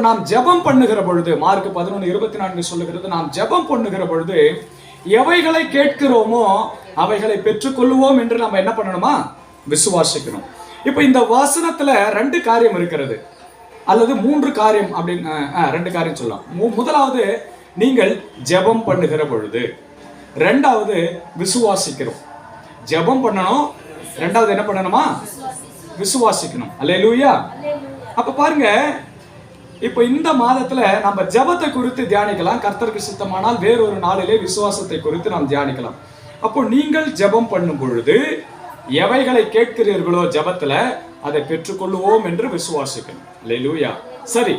நாம் ஜெபம் பண்ணுகிற பொழுது மார்க் 11:24 சொல்லுகிறது, நாம் ஜெபம் பண்ணுகிற பொழுது எவைகளை கேட்கிறோமோ அவைகளை பெற்றுக்கொள்வோம் என்று நம்ம என்ன பண்ணணுமா? விசுவாசிக்கணும். இப்ப இந்த வசனத்துல 2 காரியம் இருக்கிறது, அல்லது 3 காரியம் அப்படின்னு 2 காரியம் சொல்லலாம். முதலாவது நீங்கள் ஜெபம் பண்ணுகிற பொழுது, ரெண்டாவது விசுவாசிக்கிறோம். ஜெபம் பண்ணணும், ரெண்டாவது என்ன பண்ணணுமா? விசுவாசிக்கணும். அல்லேலூயா. அப்ப பாருங்க, இப்ப இந்த மாதத்துல நம்ம ஜெபத்தை குறித்து தியானிக்கலாம். கர்த்தருக்கு சித்தமானால் வேறொரு நாளிலே விசுவாசத்தை குறித்து நாம் தியானிக்கலாம். அப்போ நீங்கள் ஜெபம் பண்ணும் பொழுது எவைகளை கேட்கிறீர்களோ ஜெபத்துல அதை பெற்றுக்கொள்வோம் என்று விசுவாசிக்கணும். அல்லேலூயா. சரி,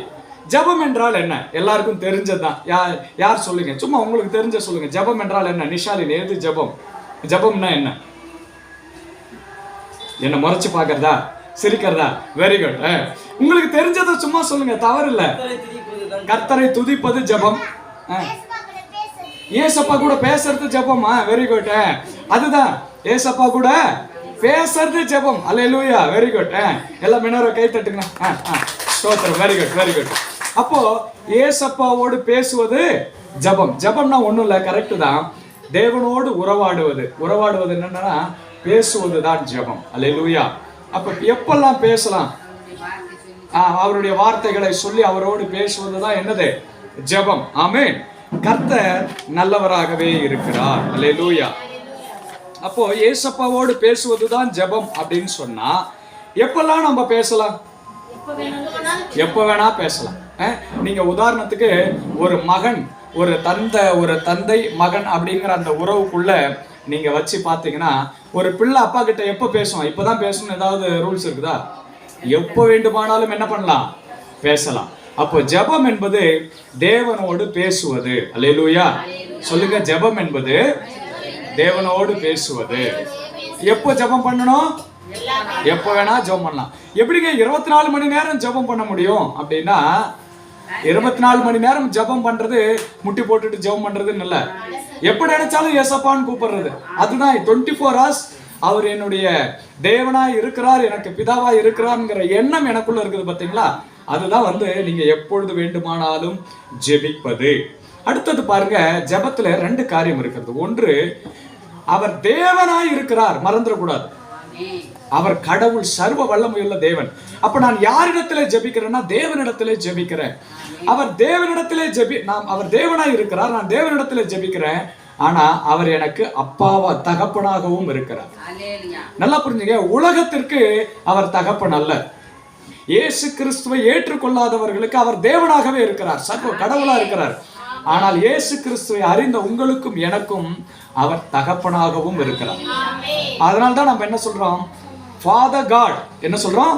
ஜெபம் என்றால் என்ன? எல்லாருக்கும் தெரிஞ்சதுதான். யார் சொல்லுங்க, சும்மா உங்களுக்கு தெரிஞ்ச சொல்லுங்க. ஜெபம் என்றால் என்ன? நிஷாலின், எது ஜெபம்? ஜெபம்னா என்ன? என்ன முறைச்சு பாக்குறதா, சிரிக்கிறதா? Very good. உங்களுக்கு தெரிஞ்சதை சும்மா சொல்லுங்க, தவறு இல்ல. கர்த்தரை துதிப்பது ஜெபம். ஏசப்பா கூட பேசுறது ஜெபமா? Very good. அதுதான், ஏசப்பா கூட பேசுறது ஜெபம். அல்லேலூயா. Very good. எல்லாம் மினோர கை தட்டுங்க. ஸ்தோத்திரம். Very good, very good. அப்போ ஏசப்பாவோடு பேசுவது ஜெபம். ஜெபம்னா ஒண்ணும் இல்ல, கரெக்ட் தான். தேவனோடு உறவாடுவது. உறவாடுவது என்னன்னா பேசுவது தான் ஜெபம். அல்லேலூயா. அப்ப எப்பெல்லாம் பேசலாம்? அவருடைய வார்த்தைகளை சொல்லி அவரோடு பேசுவதுதான் என்னது? ஜெபம். ஆமென். கர்த்தர் நல்லவராகவே இருக்கிறார். அல்லேலூயா. அப்போ ஏசப்பாவோடு பேசுவதுதான் ஜெபம் அப்படின்னு சொன்னா எப்பெல்லாம் நம்ம பேசலாம்? எப்ப வேணா பேசலாம். நீங்க உதாரணத்துக்கு ஒரு மகன், ஒரு தந்தை மகன் அப்படிங்கிற அந்த உறவுக்குள்ள நீங்க வச்சு பாத்தீங்கன்னா, ஒரு பிள்ளை அப்பா கிட்ட எப்ப பேசும்? இப்பதான் பேசணும் ஏதாவது ரூல்ஸ் இருக்குதா? எப்ப வேண்டுமானாலும் என்ன பண்ணலாம்? பேசலாம். அப்போ ஜெபம் என்பது தேவனோடு பேசுவது. அல்லேலூயா. சொல்லுங்க, ஜெபம் என்பது தேவனோடு பேசுவது. எப்போ ஜெபம் பண்ணணும்? எப்ப வேணா ஜெபம் பண்ணலாம். எப்படிங்க 24 மணி நேரம் ஜெபம் பண்ண முடியும் அப்படின்னா, 24 மணி நேரம் ஜெபம் பண்றது முட்டி போட்டுட்டு ஜெபம் பண்றதுன்னு இல்ல. எப்படி நினைச்சாலும் ஏசப்பான்னு கூப்பிடுறது. அதுதான் 24 hours அவர் என்னுடைய தேவனாய் இருக்கிறார், எனக்கு பிதாவா இருக்கிறார்ங்கிற எண்ணம் எனக்குள்ள இருக்குது. பாத்தீங்களா? அதுதான் நீங்க எப்பொழுது வேண்டுமானாலும் ஜெபிப்பது. அடுத்தது பாருங்க, ஜெபத்துல 2 காரியம் இருக்கிறது. ஒன்று, அவர் தேவனாய் இருக்கிறார், மறந்துடக்கூடாது. அவர் கடவுள், சர்வ வல்லமையுள்ள தேவன். அப்ப நான் யாரிடத்திலே ஜெபிக்கிறேன்னா தேவனிடத்திலே ஜெபிக்கிறேன். அவர் தேவனிடத்திலே அவர் தேவனாய் இருக்கிறார், நான் தேவனிடத்திலே ஜெபிக்கிறேன். ஆனா அவர் எனக்கு அப்பாவா, தகப்பனாகவும் இருக்கிறார். நல்லா புரிஞ்சுங்க, உலகத்திற்கு அவர் தகப்பன் அல்ல. இயேசு கிறிஸ்துவை ஏற்றுக்கொள்ளாதவர்களுக்கு அவர் தேவனாகவே இருக்கிறார், சர்வ கடவுளா இருக்கிறார். ஆனால் இயேசு கிறிஸ்துவை அறிந்த உங்களுக்கும் எனக்கும் அவர் தகப்பனாகவும் இருக்கிறார். அதனால்தான் நம்ம என்ன சொல்றோம்? Father God. என்ன சொல்றோம்?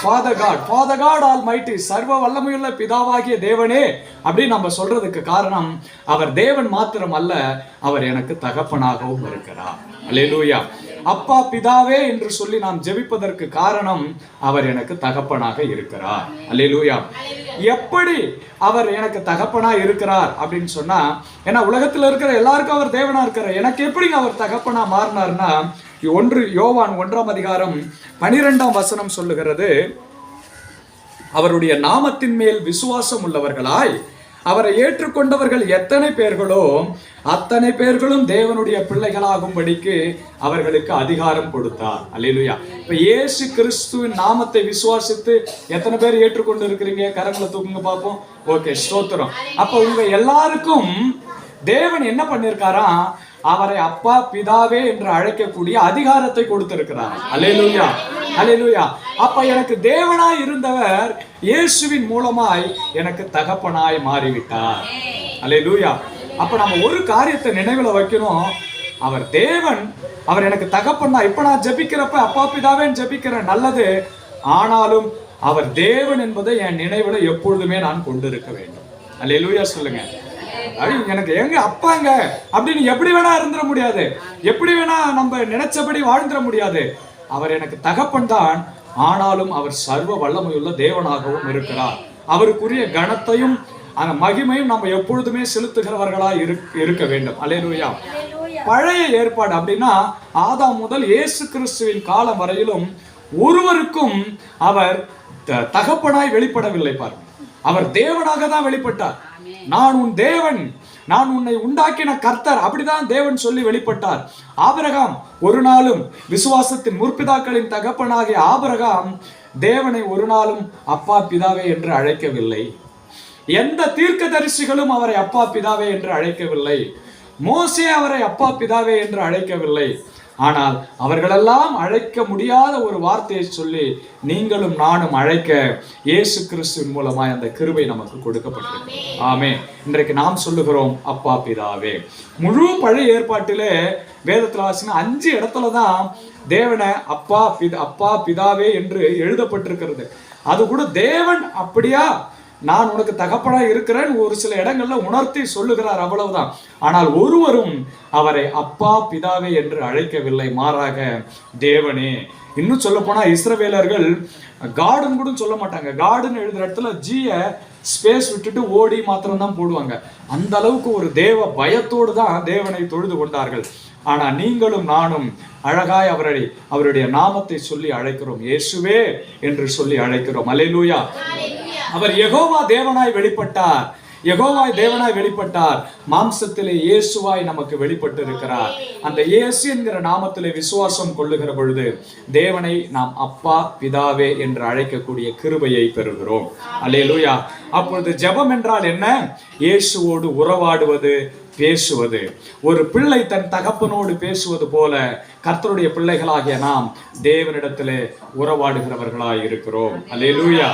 Father God. Father God Almighty, சர்வ வல்லமையுள்ள பிதாவாகிய தேவனே அப்படின்னு நம்ம சொல்றதுக்கு காரணம், அவர் தேவன் மாத்திரம் அல்ல, அவர் எனக்கு தகப்பனாகவும் இருக்கிறார். அல்லேலூயா. அப்பா பிதாவே என்று சொல்லி நாம் ஜெபிப்பதற்கு காரணம், அவர் எனக்கு தகப்பனாக இருக்கிறார். அல்லேலூயா. எப்படி அவர் எனக்கு தகப்பனா இருக்கிறார் அப்படின்னு சொன்னா, ஏன்னா உலகத்துல இருக்கிற எல்லாருக்கும் அவர் தேவனா இருக்கிறார். எனக்கு எப்படி அவர் தகப்பனா மாறினார்னா, 1 யோவான் 1ஆம் அதிகாரம் 12ஆம் வசனம் சொல்லுகிறது, அவருடைய நாமத்தின் மேல் விசுவாசம் உள்ளவர்களாய் அவரை ஏற்றுக்கொண்டவர்கள் எத்தனை பேர்களோ அத்தனை பேர்களும் தேவனுடைய பிள்ளைகளாகும்படிக்கு அவர்களுக்கு அதிகாரம் கொடுத்தார். அல்லேலூயா. இப்ப இயேசு கிறிஸ்துவின் நாமத்தை விசுவாசித்து எத்தனை பேர் ஏற்றுக்கொண்டு இருக்கிறீங்க? கரங்களை தூக்குங்க பாப்போம். ஓகே, ஸ்தோத்திரம். அப்ப உங்க எல்லாருக்கும் தேவன் என்ன பண்ணிருக்காராம்? அவரை அப்பா பிதாவே என்று அழைக்கக்கூடிய அதிகாரத்தை கொடுத்திருக்கிறார். அல்லேலூயா, அல்லேலூயா. அப்ப எனக்கு தேவனாய் இருந்தவர் இயேசுவின் மூலமாய் எனக்கு தகப்பனாய் மாறிவிட்டார். அல்லேலூயா. அப்ப நம்ம ஒரு காரியத்தை நினைவுல வைக்கணும், அவர் தேவன், அவர் எனக்கு தகப்பன் தான். இப்ப நான் ஜெபிக்கிறப்ப அப்பா பிதாவே ஜெபிக்கிறேன், நல்லது. ஆனாலும் அவர் தேவன் என்பதை என் நினைவுல எப்பொழுதுமே நான் கொண்டிருக்க வேண்டும். அல்லேலூயா சொல்லுங்க. எனக்கு எங்க அப்பாங்க அப்படின்னு எப்படி வேணா இருந்துட முடியாது, எப்படி வேணா நம்ம நினைச்சபடி வாழ்ந்துட முடியாது. அவர் எனக்கு தகப்பன் தான், ஆனாலும் அவர் சர்வ வல்லமையுள்ள தேவனாகவும் இருக்கிறார். அவருக்குரிய கனத்தையும் அந்த மகிமையும் நம்ம எப்பொழுதுமே செலுத்துகிறவர்களா இருக்க வேண்டும். அல்லேலூயா. பழைய ஏற்பாடு அப்படின்னா ஆதாம் முதல் இயேசு கிறிஸ்துவின் காலம் வரையிலும் ஒருவருக்கும் அவர் தகப்பனாய் வெளிப்படவில்லை. பாருங்க, அவர் தேவனாக தான் வெளிப்பட்டார். நான் உன் தேவன், நான் உன்னை உண்டாக்கின கர்த்தர், அப்படிதான் தேவன் சொல்லி வெளிப்பட்டார். ஆபிரகாம் ஒரு நாளும் விசுவாசத்தின் முற்பிதாக்களின் தகப்பனாகிய ஆபிரகாம் தேவனை ஒரு நாளும் அப்பா பிதாவே என்று அழைக்கவில்லை. எந்த தீர்க்கதரிசிகளும் அவரை அப்பா பிதாவே என்று அழைக்கவில்லை. மோசே அவரை அப்பா பிதாவே என்று அழைக்கவில்லை. ஆனால் அவர்களெல்லாம் அழைக்க முடியாத ஒரு வார்த்தையை சொல்லி நீங்களும் நானும் அழைக்க இயேசு கிறிஸ்துவின் மூலமாய் அந்த கிருபை நமக்கு கொடுக்கப்பட்டிருக்கு. ஆமென். இன்றைக்கு நாம் சொல்லுகிறோம் அப்பா பிதாவே. முழு பழைய ஏற்பாட்டிலே வேதத்தில் வாசினா 5 இடத்துல தான் தேவனை அப்பா பிதாவே என்று எழுதப்பட்டிருக்கிறது. அது கூட தேவன் அப்படியா நான் உனக்கு தகப்பனா இருக்கிறேன் ஒரு சில இடங்கள்ல உணர்த்தி சொல்லுகிறார், அவ்வளவுதான். ஆனால் ஒருவரும் அவரை அப்பா பிதாவே என்று அழைக்கவில்லை. மாறாக தேவனே. இன்னும் சொல்ல போனா இஸ்ரவேலர்கள் கார்டன் கூட சொல்ல மாட்டாங்க. கார்டன் எழுதுற இடத்துல ஜிய ஸ்பேஸ் விட்டுட்டு ஓடி மாத்திரம் தான் போடுவாங்க. அந்த அளவுக்கு ஒரு தேவ பயத்தோடு தான் தேவனை தொழுது கொண்டார்கள். ஆனா நீங்களும் நானும் அழகாய் அவருடைய நாமத்தை சொல்லி அழைக்கிறோம். இயேசுவே என்று சொல்லி அழைக்கிறோம். அல்லேலூயா. அவர் யெகோவா தேவனாய் வெளிப்பட்டார். யெகோவாய் தேவனாய் வெளிப்பட்டார். மாம்சத்திலே இயேசுவாய் நமக்கு வெளிப்பட்டு இருக்கிறார். அந்த இயேசு என்கிற நாமத்திலே விசுவாசம் கொள்ளுகிற பொழுது தேவனை நாம் அப்பா பிதாவே என்று அழைக்கக்கூடிய கிருபையை பெறுகிறோம். அல்லேலூயா. அப்பொழுது ஜெபம் என்றால் என்ன? இயேசுவோடு உறவாடுவது, பேசுவது. ஒரு பிள்ளை தன் தகப்பனோடு பேசுவது போல கர்த்தருடைய பிள்ளைகளாகிய நாம் தேவனிடத்திலே உறவாடுகிறவர்களாய் இருக்கிறோம். அல்லேலூயா,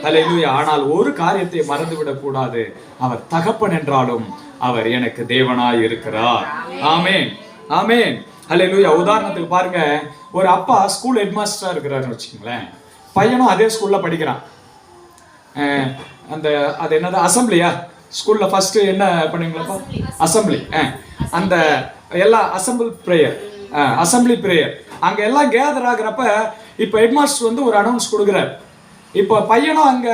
அல்லேலூயா. ஆனால் ஒரு காரியத்தை மறந்துவிடக் கூடாது. அவர் தகப்பன் என்றாலும் அவர் எனக்கு தேவனாய் இருக்கிறார். ஆமென், ஆமென், அல்லேலூயா. உதாரணத்துக்கு பாருங்க, ஒரு அப்பா ஸ்கூல் ஹெட்மாஸ்டரா இருக்கிறாருன்னு வச்சுக்கோங்களேன். பையனும் அதே ஸ்கூல்ல படிக்கிறான். அது என்னது, அசம்பிளியா? ஸ்கூல்ல ஃபர்ஸ்ட் என்ன பண்ணுவீங்களா? அசம்பிளி. அந்த எல்லா அசம்பிளி பிரேயர் அங்க எல்லாம் கேதர் ஆகுறப்ப இப்ப ஹெட்மாஸ்டர் வந்து ஒரு அனௌன்ஸ் கொடுக்குறாரு. இப்போ பையனும் அங்க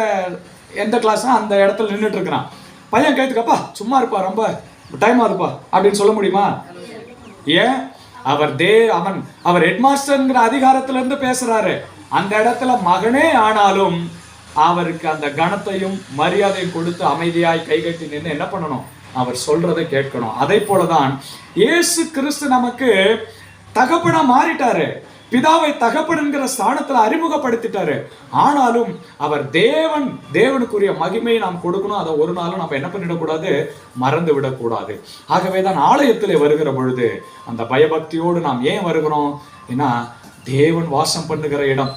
எந்த கிளாஸ்னா அந்த இடத்துல நின்றுட்டு இருக்கிறான். பையன் கேட்டுக்கப்பா சும்மா இருப்பா, ரொம்ப டைம் ஆகுதுப்பா அப்படின்னு சொல்ல முடியுமா? ஏன்? அவர் ஹெட்மாஸ்டர்ங்கிற அதிகாரத்துல இருந்து பேசுறாரு. அந்த இடத்துல மகனே ஆனாலும் அவருக்கு அந்த கணத்தையும் மரியாதையும் கொடுத்து அமைதியாய் கைகட்டி நின்று என்ன பண்ணணும்? அவர் சொல்றதை கேட்கணும். அதை போலதான் இயேசு கிறிஸ்து நமக்கு தகப்பனா மாறிட்டாரு. பிதாவை தகப்பன் என்கிற ஸ்தானத்துல அறிமுகப்படுத்திட்டாரு. ஆனாலும் அவர் தேவனுக்குரிய மகிமையை நாம் கொடுக்கணும். அதை ஒரு நாளும் நம்ம என்ன பண்ணிடக்கூடாது? மறந்து விடக்கூடாது. ஆகவேதான் ஆலயத்திலே வருகிற பொழுது அந்த பயபக்தியோடு நாம் ஏன் வருகிறோம்? ஏன்னா தேவன் வாசம் பண்ணுகிற இடம்.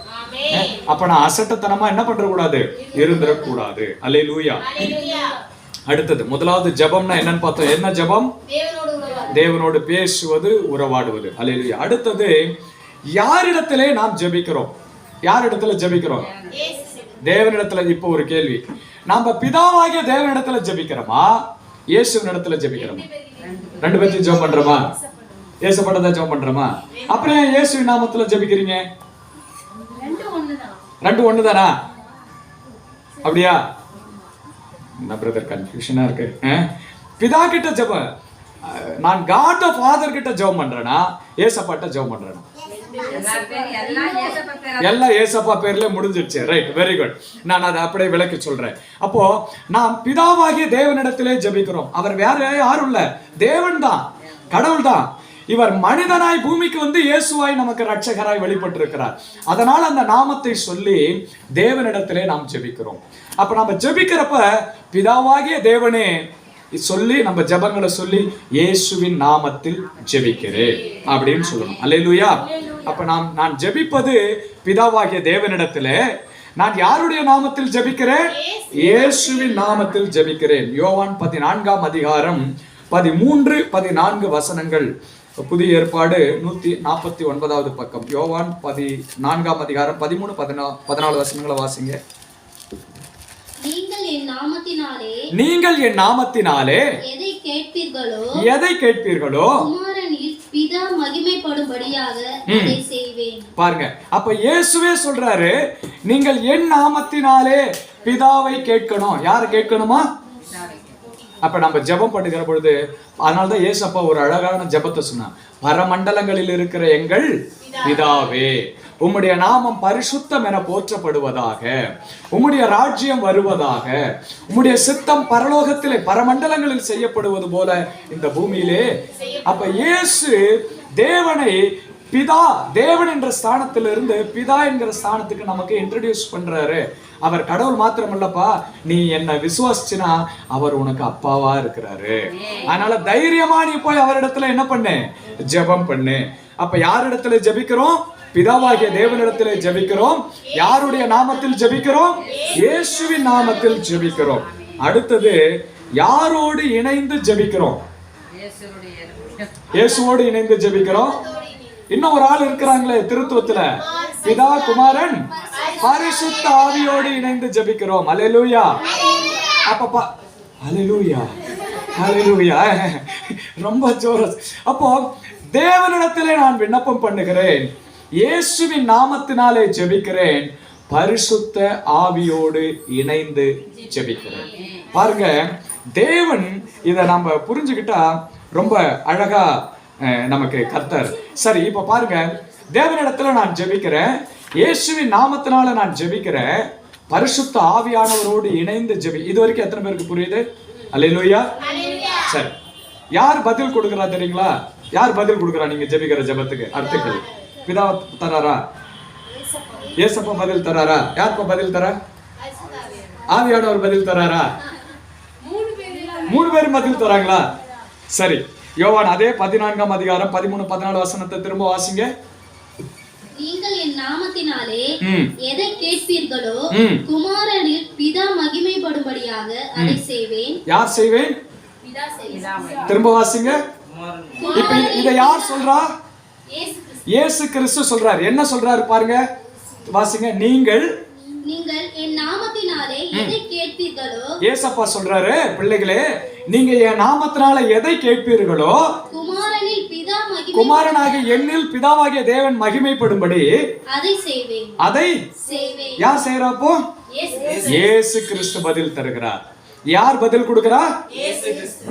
அப்ப நான் அசட்டத்தனமா என்ன பண்ற கூடாது? இருந்துடக்கூடாது. அல்லேலூயா. அடுத்தது முதலாவது ஜெபம்னா என்னன்னு பார்த்தோம். என்ன ஜெபம்? தேவனோடு பேசுவது, உறவாடுவது. அல்லேலூயா. அடுத்தது யாரிடத்திலே நாம் ஜெபிக்கிறோம்? யாரிடத்துல ஜெபிக்கிறோம்? தேவனிடத்துல. இப்போ ஒரு கேள்வி, நாம பிதாவாகிய தேவனிடத்துல ஜெபிக்கிறோமா, இயேசுவினிடத்துல ஜெபிக்கிறோமா? ரெண்டு பேர்த்தையும் ஜெபம் பண்றோமா? இயேசுப்பட்டதா ஜெபம் பண்றோமா? அப்புறம் ஏன் இயேசுவின் நாமத்துல ஜெபிக்கிறீங்க? ரெண்டு ஒண்ணுதானா? அப்படியா? என்ன பிரதர் கன்ஃபியூஷனா இருக்கு. பிதா கிட்ட ஜெபம், நான் காட் ஆஃப் ஃபாதர் கிட்ட ஜெபம் பண்றேனா ஏசப்பாட்ட ஜெபம் பண்றேனா? எல்லாம் ஏசப்பா பேர்ல முடிஞ்சிடுச்சு. Right, very good. நான் அதை அப்படியே விளக்கி சொல்றேன். அப்போ நாம் பிதாவாகிய தேவனிடத்திலே ஜெபிக்கிறோம். அவர் வேற யாரும் இல்ல, தேவன் தான், கடவுள் தான். இவர் மனிதனாய் பூமிக்கு வந்து இயேசுவாய் நமக்கு ரட்சகராய் வெளிப்பட்டிருக்கிறார். அதனால் அந்த நாமத்தை சொல்லி தேவனிடத்திலே நாம் ஜெபிக்கிறோம். அப்ப நம்ம ஜெபிக்கிறப்ப பிதாவாகிய தேவனே சொல்லி நம்ம ஜெபங்களை சொல்லி இயேசுவின் நாமத்தில் ஜெபிக்கிறேன் அப்படின்னு சொல்லணும். அல்லேலூயா. அப்ப நான் ஜெபிப்பது பிதாவாகிய தேவனிடத்திலே. நான் யாருடைய நாமத்தில் ஜெபிக்கிறேன்? இயேசுவின் நாமத்தில் ஜெபிக்கிறேன். யோவான் 14ஆம் அதிகாரம் 13, 14 வசனங்கள். புதிய ஏற்பாடு 149வது பக்கம். யோவான் 14ஆம் அதிகாரம் 13, 14 வசனங்களை வாசிங்க. நீங்கள் என் நாமத்தினாலே எதை கேட்பீர்களோ பிதா மகிமைப்படும்படியாக அதை செய்வேன். பாருங்க, அப்ப இயேசுவே சொல்றாரு, நீங்கள் என் நாமத்தினாலே பிதாவை கேட்கணும். யாரை கேட்கணுமா? அப்ப நம்ம ஜெபம் பண்ணுகிற பொழுது, அதனாலதான் இயேசப்பா ஒரு அழகான ஜெபத்தை சொன்னார். பரமண்டலங்களில் இருக்கிற எங்கள் பிதாவே. உம்முடைய நாமம் பரிசுத்தம் என போற்றப்படுவதாக, உம்முடைய ராஜ்யம் வருவதாக, உம்முடைய சித்தம் பரலோகத்திலே பரமண்டலங்களில் செய்யப்படுவது போல இந்த பூமியிலே. அப்ப இயேசு தேவனை பிதா, தேவன் என்ற ஸ்தானத்திலிருந்து பிதா என்கிற ஸ்தானத்துக்கு நமக்கு இன்ட்ரடியூஸ் பண்றாரு. அவர் கடவுள் மாத்திரமல்லப்பா, நீ என்ன விசுவாசிச்சுனா அவர் உனக்கு அப்பாவா இருக்கிறாரு. அதனால தைரியமா நீ போய் அவரிடத்துல என்ன பண்ணு, ஜெபம் பண்ணு. அப்ப யாரிடத்துல ஜெபிக்கிறோம்? பிதாவாகிய தேவனிடத்திலே ஜெபிக்கிறோம். யாருடைய நாமத்தில் ஜெபிக்கிறோம்? இயேசுவின் நாமத்தில் ஜெபிக்கிறோம். அடுத்தது யாரோடு இணைந்து ஜெபிக்கிறோம்? இயேசுவோடு இணைந்து ஜெபிக்கிறோம். இன்னும் ஒரு ஆள் இருக்கிறாங்களே திருத்துவத்துல, பிதா குமாரன் பரிசுத்த ஆவியோடு இணைந்து ஜெபிக்கிறோம். அல்லேலூயா. அப்பப்பா அல்லேலூயா, அல்லேலூயா. ரொம்ப ஜோரஸ். அப்போ தேவனிடத்திலே நான் விண்ணப்பம் பண்ணுகிறேன், இயேசுவின் நாமத்தினாலே ஜெபிக்கிறேன், பரிசுத்த ஆவியோடு இணைந்து ஜெபிக்கிறேன். பாருங்க, தேவன் இதை நம்ம புரிஞ்சுக்கிட்டா ரொம்ப அழகா நமக்கு கர்த்தர். சரி, இப்ப பாருங்க, தேவனிடத்துல நான் ஜெபிக்கிறேன், இயேசுவின் நாமத்தினால நான் ஜெபிக்கிறேன், பரிசுத்த ஆவியானவரோடு இணைந்து ஜெபி. இது வரைக்கும் எத்தனை பேருக்கு புரியுது? அல்லேலூயா. சரி, யார் பதில் கொடுக்குறா தெரியுங்களா? யார் பதில் கொடுக்குறா நீங்க ஜெபிக்கிற ஜெபத்துக்கு? அர்த்தங்கள் பிதா தராரா? ஏசப்பா பதில் தராரா? யாருப்பா பதில் தரா? ஆவியானவர் பதில் தராரா? 3 பேரும் பதில் தராங்களா? சரி, யோவான் அதே 14ஆம் அதிகாரம் 13, 14 வசனத்தை திரும்ப வாசிங்க. நீங்கள் என் நாமத்தினாலே எதை கேட்பீர்களோ குமாரனில் பிதா மகிமைப்படும்படியாக அதை செய்வேன். யார் செய்வேன்? பிதா செய்வேன். திரும்ப வாசிங்க. இப்ப இதை யார் சொல்றா? இயேசு கிறிஸ்து சொல்றார். என்ன சொல்றாரு பாருங்க, வாசிங்க. நீங்கள் என் நாமத்தினாலே எதை கேட்பீர்களோ, ஏசப்பா சொல்றாரு, பிள்ளைகளே நீங்க என் நாமத்தினால எதை கேட்பீர்களோ குமாரனில் பிதா குமாரனாகிய என்னில் பிதாவாகிய தேவன் மகிமைப்படும்படி அதை செய்வேன். அதை செய்வேன். யார் செய்யறாப்போ? இயேசு கிறிஸ்து பதில் தருகிறார். யார் பதில் கொடுக்கிறா?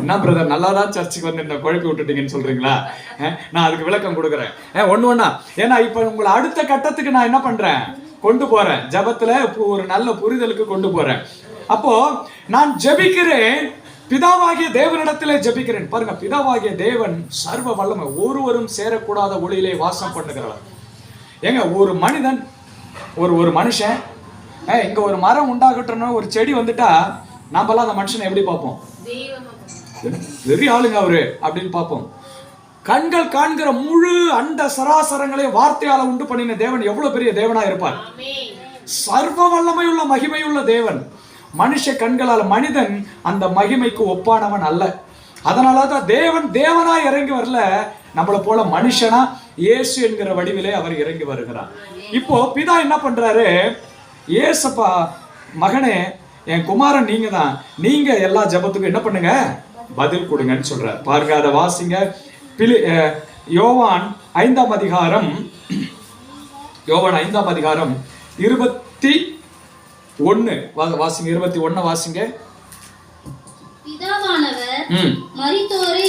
என்ன பிரதர், நல்லாதான் சர்ச்சுக்கு வந்து என்ன குழப்பி விட்டுட்டீங்கன்னு சொல்றீங்களா? நான் அதுக்கு விளக்கம் கொடுக்குறேன் ஒண்ணு. ஏன்னா இப்ப உங்களை அடுத்த கட்டத்துக்கு நான் என்ன பண்றேன், கொண்டு போறேன். ஜெபத்துல ஒரு நல்ல புரிதலுக்கு கொண்டு போறேன். அப்போ நான் ஜெபிக்கிறேன், பிதாவாகிய தேவனிடத்திலே ஜெபிக்கிறேன். பாருங்க, பிதாவாகிய தேவன் சர்வ வல்லமை, ஒருவரும் சேரக்கூடாத ஒளியிலே வாசம் பண்ணுகிறார். ஏங்க, ஒரு மனிதன், ஒரு மனுஷன், இங்க ஒரு மரம் உண்டாகட்டும், ஒரு செடி வந்துட்டா நாமெல்லாம் அந்த மனுஷனை எப்படி பார்ப்போம்? வெறி ஆளுங்க அவரு அப்படின்னு பார்ப்போம். கண்கள் காண்கிற முழு அண்ட சராசரங்களை வார்த்தையால உண்டு பண்ணின தேவன் எவ்வளவு பெரிய தேவனா இருப்பார்? சர்வ வல்லமையுள்ள மகிமையுள்ள தேவன். மனுஷ கண்களால் மனிதன் அந்த மகிமைக்கு ஒப்பானவன் அல்ல. அதனாலதான் தேவன் தேவனா இறங்கி வரல, நம்மளை போல மனுஷனா இயேசு என்கிற வடிவிலே அவர் இறங்கி வருகிறார். இப்போ பிதா என்ன பண்றாரு, ஏசப்பா மகனே என் குமாரன் நீங்க தான், நீங்க எல்லா ஜெபத்துக்கும் என்ன பண்ணுங்க, பதில் கொடுங்கன்னு சொல்றார். பாருங்க, அதை வாசிங்க. யோவான் 5ஆம் அதிகாரம் 21 வாசிங்க. 21 வாசிங்க. பிதாவானவர் மரித்தோரை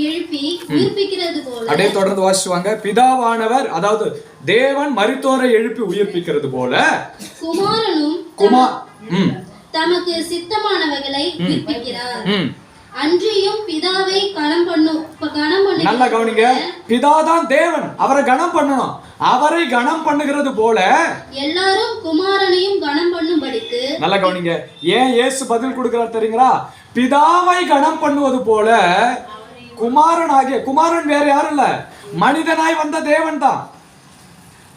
எழுப்பி உயிர்ப்பிக்கிறது போல. அப்படியே தொடர்ந்து வாசிச்சுவாங்க. பிதாவானவர், அதாவது தேவன் மரித்தோரை எழுப்பி உயிர்ப்பிக்கிறது போல குமாரனும் தமக்கு சித்தமானவைகளை உயிர்ப்பிக்கிறார். அன்றியும் பிதாவை கனம் பண்ணு. நல்லா கவனிங்க, பிதாதான் தேவன், அவரை கனம் பண்ணணும். அவரை கனம் பண்ணுகிறது போல எல்லாரும் குமாரனையும் கனம் பண்ணும்படிக்கு. நல்லா கவனிங்க, ஏன் இயேசு பதில் கொடுக்கிறார் தெரியுங்களா? பிதாவை கனம் பண்ணுவது போல குமாரன் வேற யாரும் இல்ல, மனிதனாய் வந்த தேவன் தான்.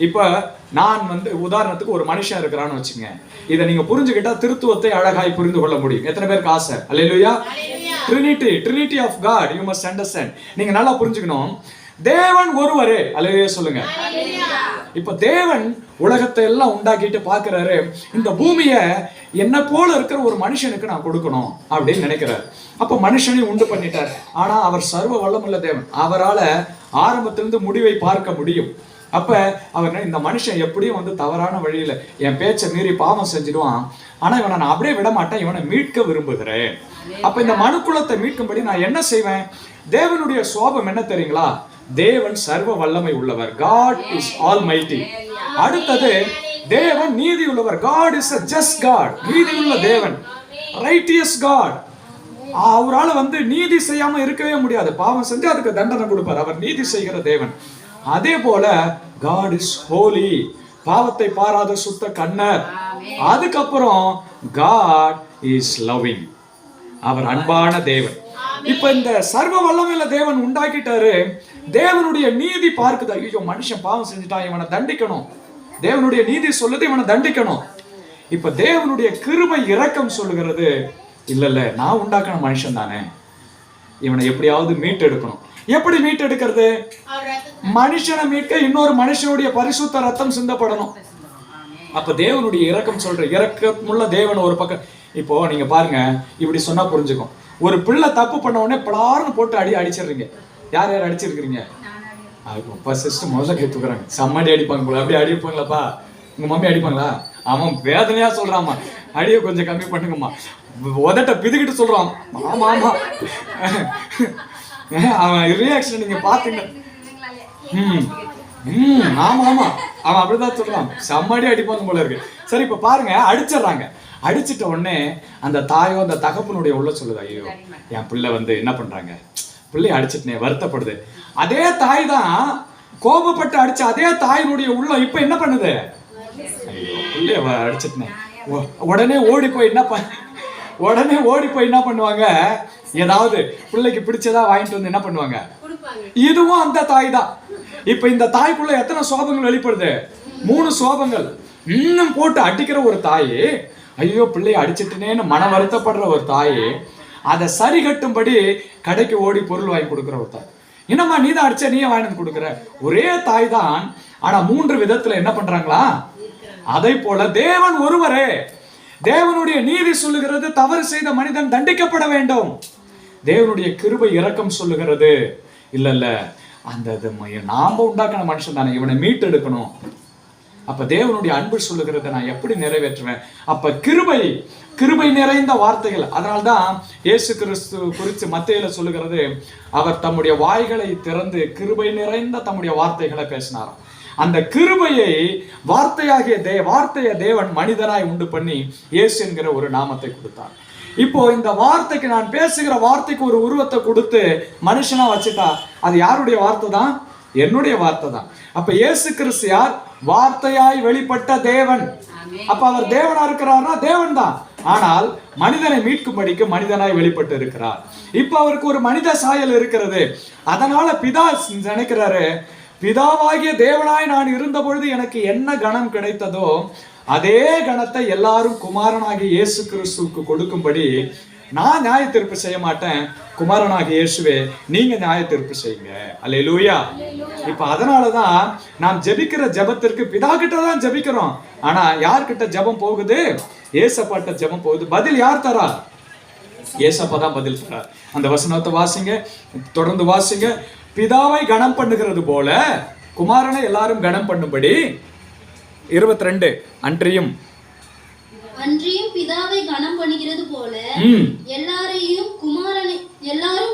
இப்ப நான் உதாரணத்துக்கு ஒரு மனுஷன் இருக்கிறான்னு வச்சுங்க, இதை நீங்க புரிஞ்சுக்கிட்டா திருத்துவத்தை அழகாய் புரிந்து கொள்ள முடியும். எத்தனை பேருக்கு ஆசை? Hallelujah. Trinity of God you must understand. நீங்க நல்லா புரிஞ்சுக்கணும், தேவன் ஒருவரே. அல்லேலூயா சொல்லுங்க. இப்ப தேவன் உலகத்தை எல்லாம் உண்டாக்கிட்டு பாக்குறாரு, இந்த பூமியை என்ன போல இருக்கிற ஒரு மனுஷனுக்கு நான் கொடுக்கணும் அப்படின்னு நினைக்கிறார். அப்ப மனுஷனையும் உண்டு பண்ணிட்டார். ஆனா அவர் சர்வ வல்லமுள்ள தேவன், அவரால ஆரம்பத்திலிருந்து முடிவை பார்க்க முடியும். அப்ப அவர் இந்த மனுஷன் எப்படியும் தவறான வழியில என் பேச்சை மீறி பாவம் செஞ்சிடுவான், ஆனா இவனை நான் அப்படியே விட மாட்டேன், இவனை மீட்க விரும்புகிறேன். அப்ப இந்த மனுக்குலத்தை மீட்கும்படி நான் என்ன செய்வேன்? தேவனுடைய சுவாபம் என்ன தெரியுங்களா? தேவன் சர்வ வல்லமை உள்ளவர். God is almighty. அடுத்தது தேவன் நீதி உள்ளவர். God is a just God. நீதி உள்ள தேவன், righteous God. அவரால் நீதி செய்யாம இருக்கவே முடியாது. பாவம் செஞ்சு அதுக்கு தண்டனை கொடுப்பார். அவர் நீதி செய்கிற தேவன். அதே போல God is holy. பாவத்தை பாராத சுத்த கண்ணர். அதுக்கப்புறம் God is loving. அவர் அன்பான தேவன். இப்ப இந்த சர்வ வல்லமையுள்ள தேவன் உண்டாக்கிட்டாரு. தேவனுடைய நீதி பார்க்குது. ஐயோ, மனுஷன் பாவம் செஞ்சுட்டான், இவனை தண்டிக்கணும். தேவனுடைய நீதி சொல்லுது இவனை தண்டிக்கணும். இப்ப தேவனுடைய கிருபை இரக்கம் சொல்லுகிறது, இல்ல நான் உண்டாக்கின மனுஷன் தானே, இவனை எப்படியாவது மீட்டெடுக்கணும். எப்படி மீட்டெடுக்கிறது? மனுஷனை மீட்க இன்னொரு மனுஷனுடைய பரிசுத்த ரத்தம் சிந்தப்படணும். அப்ப தேவனுடைய இரக்கம் சொல்ற இரக்கமுள்ள தேவன் ஒரு பக்கம். இப்போ நீங்க பாருங்க, இப்படி சொன்னா புரிஞ்சுக்கும். ஒரு பிள்ளை தப்பு பண்ண உடனே பலார்னு போட்டு அடிச்சிடுறீங்க. யார் யார் அடிச்சிருக்கிறீங்க? அப்பா சிஸ்டம் முதல்ல கேட்டுக்கிறாங்க. செம்மடி அடிப்பாங்க போல. அப்படி அடிப்பாங்களாப்பா? உங்க மம்மி அடிப்பாங்களா? அவன் வேதனையா சொல்றாமா, அடியை கொஞ்சம் கம்மி பண்ணுங்கம்மா. உதட்ட பிதுகிட்டு சொல்றான். ஆமா ஆமா, அவன் ரியாக்ஷன் நீங்க பாத்தீங்க. ஆமா ஆமா, அவன் அப்படிதான் சொல்றான். செம்மடி அடிப்பாங்க போல இருக்கு. சரி, இப்ப பாருங்க, அடிச்சிடறாங்க. அடிச்சிட்ட உடனே அந்த தாயோ அந்த தகப்பனுடைய உள்ள சொல்லுது, ஐயோ என் பிள்ளை என்ன பண்றாங்க, பிள்ளை அடிச்சிட்டனே, வருத்தப்படுது. அதே தாய் தான் கோபப்பட்டு அடிச்ச அதே தாயினுடைய உள்ள இப்ப என்ன பண்ணுது? ஐயோ பிள்ளைய அடிச்சிட்டனே. உடனே ஓடி போய் என்ன பண்ணுவாங்க? ஏதாவது பிள்ளைக்கு பிடிச்சதா வாங்கிட்டு என்ன பண்ணுவாங்க? இதுவும் அந்த தாய் தான். இப்ப இந்த தாய்க்குள்ள எத்தனை சோபங்கள் வெளிப்படுது? 3 சோபங்கள். இன்னும் போட்டு அடிக்கிற ஒரு தாய், ஐயோ பிள்ளைய அடிச்சிட்டனேன்னு மன வருத்தப்படுற ஒரு தாய், அதை சரி கட்டும்படி கடைக்கு ஓடி பொருள் வாங்கி கொடுக்குற ஒரு தாய். என்னம்மா நீ தான் அடிச்ச, நீயே வாங்கி கொடுக்குற. ஒரே தாய் தான், ஆனா 3 விதத்துல என்ன பண்றாங்களா? அதை போல தேவன் ஒருவரே. தேவனுடைய நீதி சொல்லுகிறது தவறு செய்த மனிதன் தண்டிக்கப்பட வேண்டும். தேவனுடைய கிருபை இரக்கம் சொல்லுகிறது, இல்ல அந்த நாம உண்டாக்கின மனுஷன் தானே, இவனை மீட்டெடுக்கணும். அப்ப தேவனுடைய அன்பு சொல்லுகிறத நான் எப்படி நிறைவேற்றுவேன்? அப்ப கிருபை நிறைந்த வார்த்தைகள். அதனால்தான் இயேசு கிறிஸ்து குறித்து மத்தேயுல சொல்லுகிறது, அவர் தம்முடைய வாய்களை திறந்து கிருபை நிறைந்த தம்முடைய வார்த்தைகளை பேசினாராம். அந்த கிருபையை வார்த்தைய தேவன் மனிதனாய் உண்டு பண்ணி இயேசு என்கிற ஒரு நாமத்தை கொடுத்தார். இப்போ இந்த வார்த்தைக்கு, நான் பேசுகிற வார்த்தைக்கு ஒரு உருவத்தை கொடுத்து மனுஷனா வச்சுட்டா அது யாருடைய வார்த்தை தான்? என்னுடைய வார்த்தை தான். அப்ப இயேசு கிறிஸ்து யார்? வார்த்தையாய் வெளிப்பட்ட தேவன். அப்ப அவர் தேவனா இருக்கிறார்னா தேவன் தான், ஆனால் மனிதனை மீட்கும்படிக்கு மனிதனாய் வெளிப்பட்டு இருக்கிறார். இப்ப அவருக்கு ஒரு மனித சாயல் இருக்கிறது. அதனால பிதா நினைக்கிறாரு, பிதாவாகிய தேவனாய் நான் இருந்த பொழுது எனக்கு என்ன கணம் கிடைத்ததோ அதே கணத்தை எல்லாரும் குமாரனாகிய இயேசு கிறிஸ்துவுக்கு கொடுக்கும்படி நான் நியாய தீர்ப்பு செய்ய மாட்டேன், குமாரனாகிய இயேசுவே நீங்க நியாய தீர்ப்பு செய்யுங்க. அல்லேலூயா. இப்ப அதனாலதான் நாம் ஜெபிக்கிற ஜெபத்திற்கு பிதா கிட்ட தான் ஜெபிக்கிறோம். ஆனா யார்கிட்ட ஜெபம் போகுது? ஏசப்பாட்ட ஜெபம் போகுது. பதில் யார் தரா? ஏசப்பா தான் பதில் தரார். அந்த வசனத்தை வாசிங்க, தொடர்ந்து வாசிங்க. பிதாவை கணம் பண்ணுகிறது போல குமாரனை எல்லாரும் கணம் பண்ணும்படி 22 அன்றியும் பிதாவை கணம் பண்ணுகிறது போல எல்லாரும்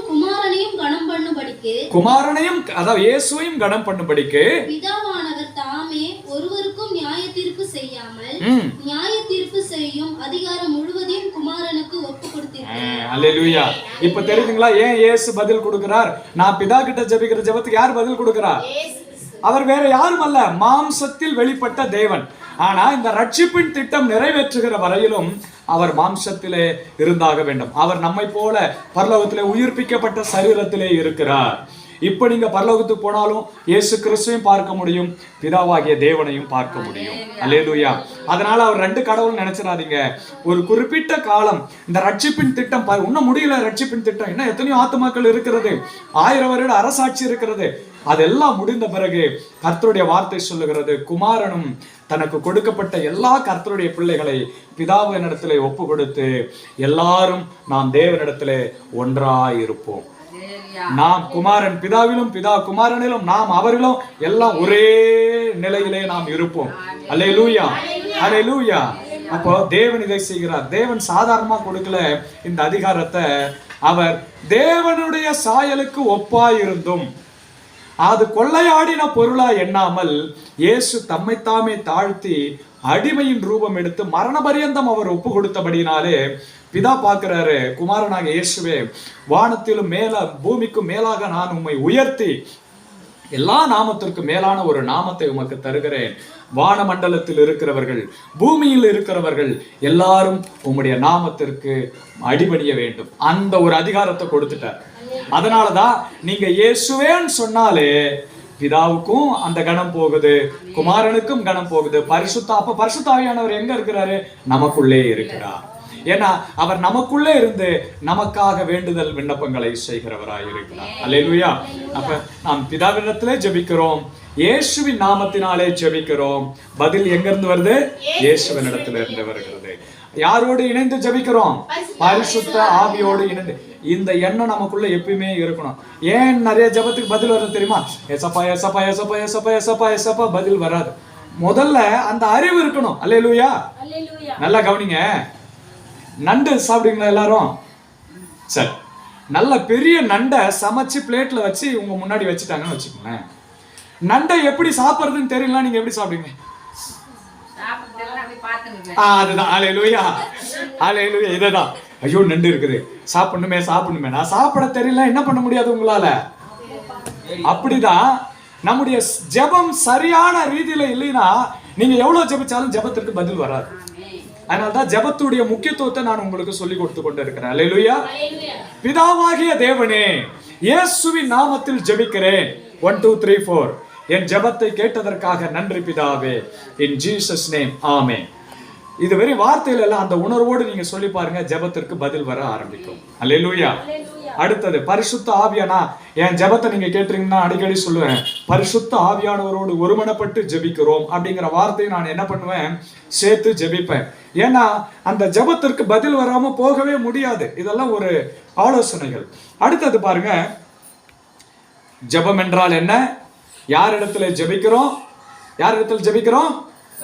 குமாரனையும் கணம் பண்ணும்படிக்கு, அதாவது இயேசுவையும் கணம் பண்ணும்படிக்கு பிதாவானவர் தாமே ஒருவருக்கும் நியாய தீர்ப்பு செய்யாமல் நியாய தீர்ப்பு செய்யும் அதிகாரம் முழுவதையும் குமாரனுக்கு ஒப்பு கொடுத்திருக்கிறார். அல்லேலூயா. இப்ப தெரியுதுங்களா ஏன் இயேசு பதில் கொடுக்கிறார்? நான் பிதா கிட்ட ஜெபிக்கிற ஜெபத்துக்கு யார் பதில் கொடுக்கிறார்? அவர் வேற யாரும் அல்ல, மாம்சத்தில் வெளிப்பட்ட தேவன். ஆனா இந்த ரட்சிப்பின் திட்டம் நிறைவேற்றுகிற வரையிலும் அவர் மாம்சத்திலே இருந்தாக வேண்டும். அவர் நம்மை போல பரலோகத்திலே உயிர்ப்பிக்கப்பட்ட சரீரத்திலே இருக்கிறார். இப்ப நீங்க பரலோகத்துக்கு போனாலும் இயேசு கிறிஸ்துவையும் பார்க்க முடியும், பிதாவாகிய தேவனையும் பார்க்க முடியும். அல்லேலூயா. அதனால அவர் 2 கடவுள் நினைச்சிடாதீங்க. ஒரு குறிப்பிட்ட காலம் இந்த ரட்சிப்பின் திட்டம் இன்னும் முடியல. ரட்சிப்பின் திட்டம் இன்னும் எத்தனையோ ஆத்துமாக்கள் இருக்கிறது, 1000 வருட அரசாட்சி இருக்கிறது. அதெல்லாம் முடிந்த பிறகு கர்த்தருடைய வார்த்தை சொல்லுகிறது, குமாரனும் தனக்கு கொடுக்கப்பட்ட எல்லா கர்த்தருடைய பிள்ளைகளை பிதாவினிடத்திலே ஒப்பு கொடுத்து எல்லாரும் நாம் தேவனிடத்திலே ஒன்றாய் இருப்போம். நாம் குமாரன் பிதாவிலும், பிதா குமாரனிலும், நாம் அவர்களும் எல்லாம் ஒரே நிலையிலே நாம் இருப்போம். அல்லேலூயா, அல்லேலூயா. அப்போ தேவன் இதை செய்கிறார். தேவன் சாதாரணமா கொடுக்கல இந்த அதிகாரத்தை. அவர் தேவனுடைய சாயலுக்கு ஒப்பாயிருந்தும், அது கொள்ளையாடின பொருளா எண்ணாமல் இயேசு தம்மைத்தாமே தாழ்த்தி அடிமையின் ரூபம் எடுத்து மரண பரியந்தம் அவர் ஒப்பு கொடுத்தபடினாலே பிதா பார்க்கிறாரு, குமாரனாக இயேசுவே, வானத்திலும் மேல பூமிக்கும் மேலாக நான் உம்மை உயர்த்தி எல்லா நாமத்திற்கு மேலான ஒரு நாமத்தை உமக்கு தருகிறேன். வானமண்டலத்தில் இருக்கிறவர்கள், பூமியில் இருக்கிறவர்கள் எல்லாரும் உம்முடைய நாமத்திற்கு அடிபணிய வேண்டும். அந்த ஒரு அதிகாரத்தை கொடுத்துட்டார். அதனாலதான் நீங்க இயேசுவேன்னு சொன்னாலே பிதாவுக்கும் அந்த கணம் போகுது, குமாரனுக்கும் கணம் போகுது, அப்ப பரிசுத்த ஆவியானவர் எங்க இருக்கிறாரு? நமக்குள்ளே இருக்கிறார். ஏன்னா அவர் நமக்குள்ளே இருந்து நமக்காக வேண்டுதல் விண்ணப்பங்களை செய்கிறவராய் இருக்கிறார். அல்லேலூயா. அப்ப நாம் பிதாவினிடத்திலே ஜெபிக்கிறோம், இயேசுவின் நாமத்தினாலே ஜெபிக்கிறோம். பதில் எங்க இருந்து வருது? இயேசுவின் இடத்துல இருந்து வருகிறது. யாரோடு இணைந்து ஜெபிக்கிறோம்? பரிசுத்த ஆவியோடு இணைந்து. இந்த எண்ணம் நமக்குள்ள எப்பயுமே இருக்கணும். ஏன் நிறைய ஜெபத்துக்கு பதில் வருது தெரியுமா? எசப்பா எசப்பா எசப்பா எசப்பா எசப்பா எசப்பா பதில் வராது. முதல்ல அந்த அறிவு இருக்கணும். அல்லேலூயா. நல்லா கவனிங்க. நண்டு சாப்பிடுவீங்களா எல்லாரும்? சரி, நல்ல பெரிய நண்டை சமைச்சு பிளேட்ல வச்சு உங்க முன்னாடி வச்சுட்டாங்கன்னு வச்சுக்கோங்களேன். நண்டை எப்படி சாப்பிடுறதுன்னு தெரியல, நீங்க எப்படி சாப்பிடுவீங்க? அதுதான். அல்லேலூயா, அல்லேலூயா. இததான், ஐயோ நண்டு இருக்குது, சாப்பிடணுமே சாப்பிடணுமே, நான் சாப்பிட தெரியல, என்ன பண்ண முடியாது உங்களால? அப்படிதான் நம்முடைய ஜெபம் சரியான ரீதியில இல்லைன்னா நீங்க எவ்வளவு ஜெபிச்சாலும் ஜெபத்திற்கு பதில் வராது. அதனால்தான் ஜெபத்துடைய முக்கியத்துவத்தை நான் உங்களுக்கு சொல்லி கொடுத்து கொண்டு இருக்கிறேன். அல்லேலூயா. பிதாவாகிய தேவனே, இயேசுவின் நாமத்தில் ஜெபிக்கிறேன். 1 2 3 4. என் ஜெபத்தை கேட்டதற்காக நன்றி பிதாவே. இன் ஜீசஸ் நேம், ஆமென். இது வெறும் வார்த்தையில எல்லாம் அந்த உணர்வோடு நீங்க சொல்லி பாருங்க, ஜெபத்திற்கு பதில் வர ஆரம்பிக்கும். அல்லேலூயா. அடுத்தது பரிசுத்த ஆவியானா. என் ஜெபத்தை நீங்க கேட்டீங்கன்னா அடிக்கடி சொல்லுவேன், பரிசுத்த ஆவியானவரோடு ஒருமனப்பட்டு ஜெபிக்கிறோம் அப்படிங்கிற வார்த்தையை நான் என்ன பண்ணுவேன்? சேர்த்து ஜெபிப்பேன். ஏன்னா அந்த ஜெபத்திற்கு பதில் வராம போகவே முடியாது. இதெல்லாம் ஒரு ஆலோசனைகள். அடுத்தது பாருங்க, ஜெபம் என்றால் என்ன? யார் இடத்துல ஜெபிக்கிறோம்? யார் இடத்துல ஜெபிக்கிறோம்?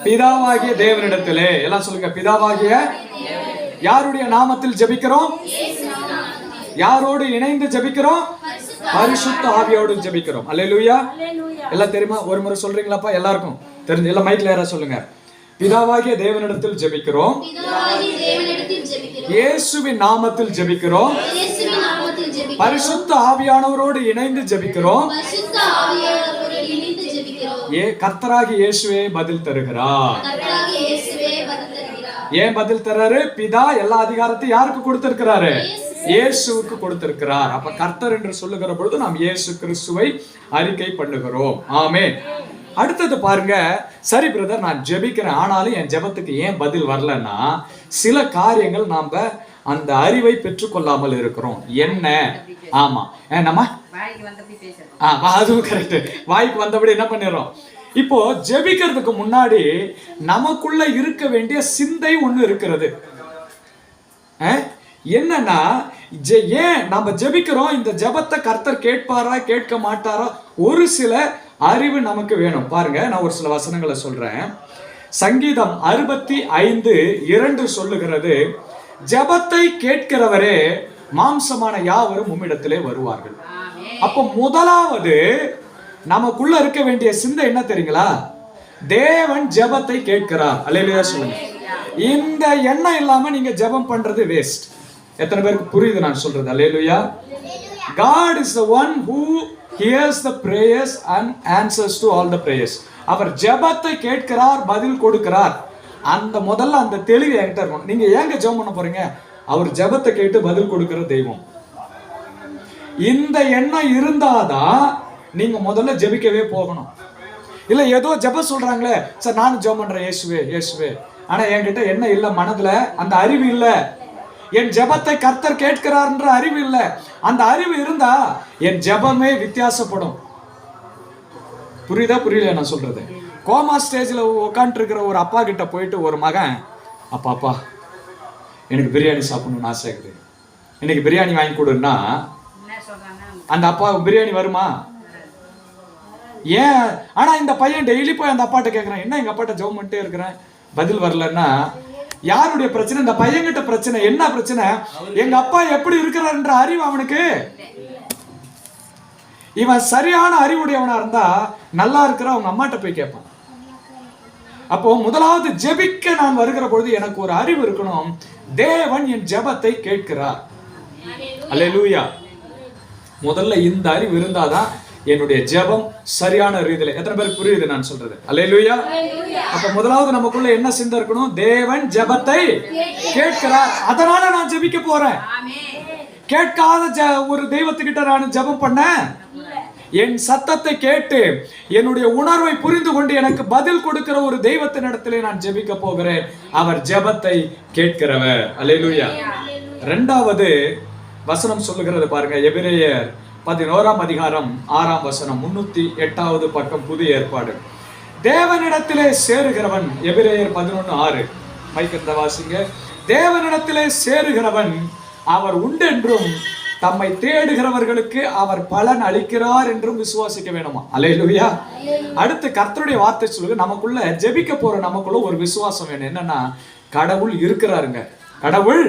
பிதாவாகிய தேவனிடத்திலே. எல்லாம் சொல்லுங்க, பிதாவாகிய. யாருடைய நாமத்தில் ஜெபிக்கிறோம்? யாரோடு இணைந்து ஜெபிக்கிறோம்? பரிசுத்த ஆவியோடு ஜெபிக்கிறோம். அல்லேலூயா. எல்லாம் தெரியுமா? ஒரு முறை சொல்றீங்களாப்பா? எல்லாருக்கும் தெரிஞ்சு. எல்லாம் மைக்ல யாரா சொல்லுங்க. பிதாவாகிய தேவனிடத்தில் ஜெபிக்கிறோம், இயேசுவின் நாமத்தில் ஜெபிக்கிறோம், பரிசுத்த ஆவியானவரோடு இணைந்து ஜெபிக்கிறோம். கர்த்தராகிய இயேசுவே பதில் தருகிறார். ஏன் பதில் தர்றாரு? பிதா எல்லா அதிகாரத்தையும் யாருக்கு கொடுத்திருக்கிறாரு? இயேசுவுக்கு கொடுத்திருக்கிறார். அப்ப கர்த்தர் என்று சொல்லுகிற பொழுது நாம் இயேசு கிறிஸ்துவை அறிக்கை பண்ணுகிறோம். ஆமென். அடுத்தது பாருங்க. சரி பிரதர், நான் ஜெபிக்கிறேன், ஆனாலும் என் ஜெபத்துக்கு ஏன் பதில் வரலன்னா சில காரியங்கள் நாம அந்த அறிவை பெற்றுக்கொள்ளாமல் இருக்கிறோம். என்ன? ஆமா, நம்ம அதுவும் கரெக்ட். வாய்க்கு வந்தபடி என்ன பண்ணிடுறோம்? இப்போ ஜெபிக்கிறதுக்கு முன்னாடி நமக்குள்ள இருக்க வேண்டிய சிந்தை ஒண்ணு இருக்கிறது. என்னன்னா, ஏன் நம்ம ஜெபிக்கிறோம்? இந்த ஜெபத்தை கர்த்தர் கேட்பாரா கேட்க மாட்டாரா? ஒரு சில அறிவு நமக்கு வேணும். பாருங்க, நான் ஒரு சில வசனங்களை சொல்றேன். சங்கீதம் 65:2 சொல்லுகிறது, ஜெபத்தை கேட்கிறவரே மாம்சமான யாவரும் உம்மிடத்திலே வருவார்கள். அப்ப முதலாவது நமக்குள்ள இருக்க வேண்டிய சிந்தை என்ன தெரியுங்களா? தேவன் ஜெபத்தை கேட்கிறார். அல்லேலூயா சொல்லுங்க. இந்த எண்ணம் இல்லாம நீங்க ஜெபம் பண்றது வேஸ்ட். எத்தனை பேருக்கு புரியுது நான் சொல்றது? அல்லேலூயா. God is the one who hears the prayers and answers to all the prayers. அவர் ஜெபத்தை கேட்கிறார், பதில் கொடுக்கிறார். அந்த முதல்ல அந்த தெளிவு என்கிட்ட இருக்கும். நீங்க ஏங்க ஜெபம் பண்ண போறீங்க? அவர் ஜெபத்தை கேட்டு பதில் கொடுக்கிற தெய்வம். இந்த எண்ணம் இருந்தாதான் நீங்க முதல்ல ஜெபிக்கவே போகணும். இல்ல ஏதோ ஜெபம் சொல்றாங்களே, சார் நானும் ஜெபம் பண்றேன் இயேசுவே இயேசுவே, ஆனா என்கிட்ட என்ன இல்ல, மனதுல அந்த அறிவு இல்ல. என் ஜெபத்தை கர்த்தர் கேட்கிறார்ன்ற அறிவு இல்ல. அந்த அறிவு இருந்தா என் ஜெபமே வித்தியாசப்படும். புரியுதா புரியல நான் சொல்றது? கோமா ஸ்டேஜ்ல உட்காந்துட்டு இருக்கிற ஒரு அப்பா கிட்ட போயிட்டு ஒரு மகன், அப்பா அப்பா எனக்கு பிரியாணி சாப்பிடணும்னு ஆசை இருக்குது, இன்னைக்கு பிரியாணி வாங்கி கொடுன்னா அந்த அப்பா பிரியாணி வருமா? ஏன்? ஆனா இந்த பையன் டெய்லி போய் அந்த அப்பாட்ட கேட்கறான், என்ன எங்க அப்பாட்ட ஜெபம் பண்ணிட்டே இருக்கிறேன், பதில் வரலன்னா யாருடைய பிரச்சனை? இந்த பையன்கிட்ட பிரச்சனை. என்ன பிரச்சனை? எங்க அப்பா எப்படி இருக்கிறார்ன்ற அறிவு அவனுக்கு இவன் சரியான அறிவுடையவனா இருந்தா நல்லா இருக்கிற அவங்க அம்மாட்ட போய் கேட்பான். அப்போ முதலாவது ஜெபிக்க நான் வருகிற பொழுது எனக்கு ஒரு அறிவு இருக்கணும். தேவன் என் ஜெபத்தை கேட்கிறார். அல்லேலூயா. முதல்ல இந்த அறிவு இருந்தாதான் என்னுடைய ஜெபம் சரியான ரீதியில. எத்தனை பேருக்கு புரியுது நான் சொல்றது? அல்லேலூயா. அப்ப முதலாவது நமக்குள்ள என்ன சிந்தை இருக்கணும்? தேவன் ஜெபத்தை கேட்கிறார், அதனால நான் ஜெபிக்க போறேன். கேட்காத ஒரு தெய்வத்துக்கிட்ட நான் ஜெபம் பண்ண, என் சத்தத்தை கேட்டு என்னுடைய உணர்வை புரிந்து கொண்டு எனக்கு பதில் கொடுக்கிற ஒரு தெய்வத்தின் இடத்திலே நான் ஜெபிக்க போகிறேன். அவர் ஜெபத்தை கேட்கிறவர். அல்லேலூயா. இரண்டாவது வசனம் சொல்லுகிறது பாருங்க, எபிரேயர் 11ஆம் அதிகாரம் 6ஆம் வசனம், 308வது பக்கம், புதிய ஏற்பாடு. தேவனிடத்திலே சேருகிறவன், எபிரேயர் 11:6, மைக்கந்த வாசிங்க. தேவனிடத்திலே சேருகிறவன் அவர் உண்டென்றும் தம்மை தேடுகிறவர்களுக்கு அவர் பலன் அளிக்கிறார் என்றும் விசுவாசிக்க வேணுமா? அல்லேலூயா. அடுத்து கர்த்தருடைய வார்த்தை சொல்லுங்க, நமக்குள்ள ஜெபிக்க போற நமக்குள்ள ஒரு விசுவாசம் வேணும். என்னன்னா, கடவுள் இருக்கிறாருங்க. கடவுள்